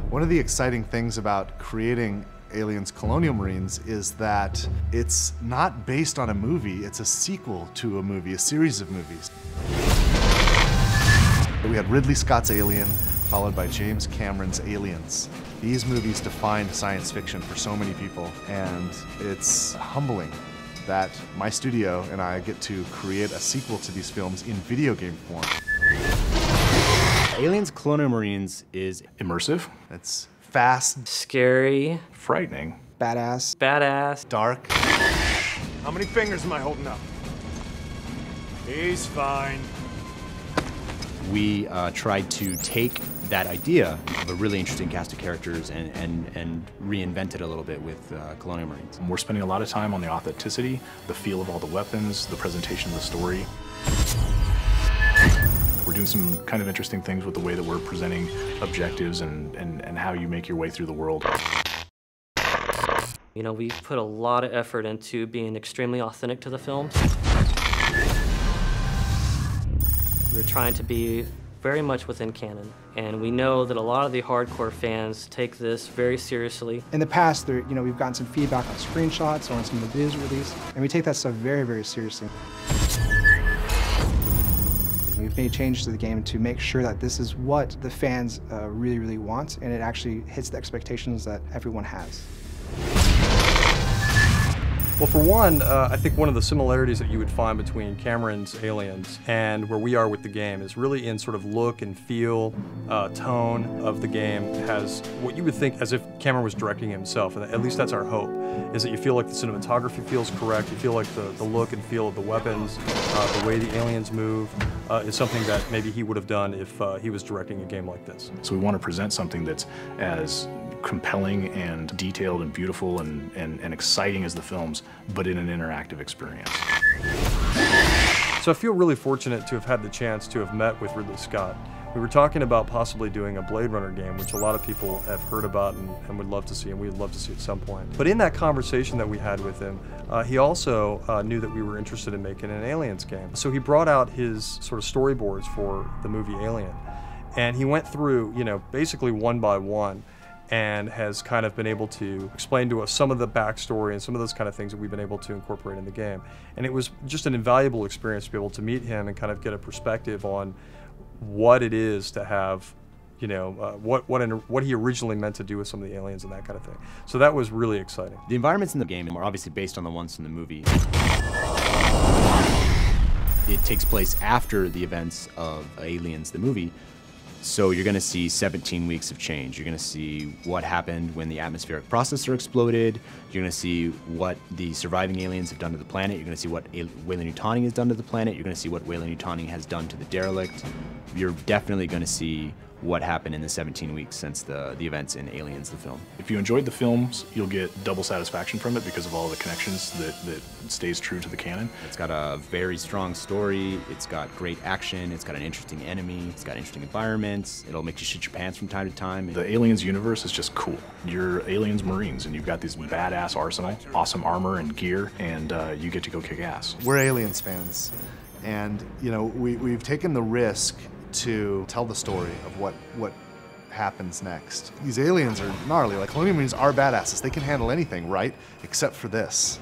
One of the exciting things about creating Aliens Colonial Marines is that it's not based on a movie, it's a sequel to a movie, a series of movies. We had Ridley Scott's Alien, followed by James Cameron's Aliens. These movies defined science fiction for so many people, and it's humbling that my studio and I get to create a sequel to these films in video game form. Aliens Colonial Marines is immersive. It's fast, scary, frightening, badass, dark. How many fingers am I holding up? He's fine. We tried to take that idea of a really interesting cast of characters and reinvent it a little bit with Colonial Marines. We're spending a lot of time on the authenticity, the feel of all the weapons, the presentation of the story. We're doing some kind of interesting things with the way that we're presenting objectives and how you make your way through the world. You know, we've put a lot of effort into being extremely authentic to the films. We're trying to be very much within canon, and we know that a lot of the hardcore fans take this very seriously. In the past, we've gotten some feedback on screenshots or on some of the videos released, and we take that stuff very, very seriously. We've made changes to the game to make sure that this is what the fans really, really want, and it actually hits the expectations that everyone has. Well, for one, I think one of the similarities that you would find between Cameron's Aliens and where we are with the game is really in sort of look and feel, tone of the game. It has what you would think as if Cameron was directing himself, and at least that's our hope, is that you feel like the cinematography feels correct, you feel like the look and feel of the weapons, the way the aliens move, is something that maybe he would have done if he was directing a game like this. So we want to present something that's as compelling and detailed and beautiful and exciting as the films, but in an interactive experience. So I feel really fortunate to have had the chance to have met with Ridley Scott. We were talking about possibly doing a Blade Runner game, which a lot of people have heard about and would love to see, and we would love to see at some point. But in that conversation that we had with him, he also knew that we were interested in making an Aliens game. So he brought out his sort of storyboards for the movie Alien, and he went through, basically one by one, and has kind of been able to explain to us some of the backstory and some of those kind of things that we've been able to incorporate in the game. And it was just an invaluable experience to be able to meet him and kind of get a perspective on what it is to have, what he originally meant to do with some of the aliens and that kind of thing. So that was really exciting. The environments in the game are obviously based on the ones in the movie. It takes place after the events of Aliens, the movie. So you're going to see 17 weeks of change. You're going to see what happened when the atmospheric processor exploded. You're going to see what the surviving aliens have done to the planet. You're going to see what Weyland-Yutani has done to the planet. You're going to see what Weyland-Yutani has done to the derelict. You're definitely going to see what happened in the 17 weeks since the events in Aliens, the film. If you enjoyed the films, you'll get double satisfaction from it because of all the connections that stays true to the canon. It's got a very strong story, it's got great action, it's got an interesting enemy, it's got interesting environments, it'll make you shit your pants from time to time. The Aliens universe is just cool. You're Aliens Marines and you've got this badass arsenal, awesome armor and gear, and you get to go kick ass. We're Aliens fans, and we've taken the risk to tell the story of what happens next. These aliens are gnarly. Like, Colonial Marines are badasses. They can handle anything, right? Except for this.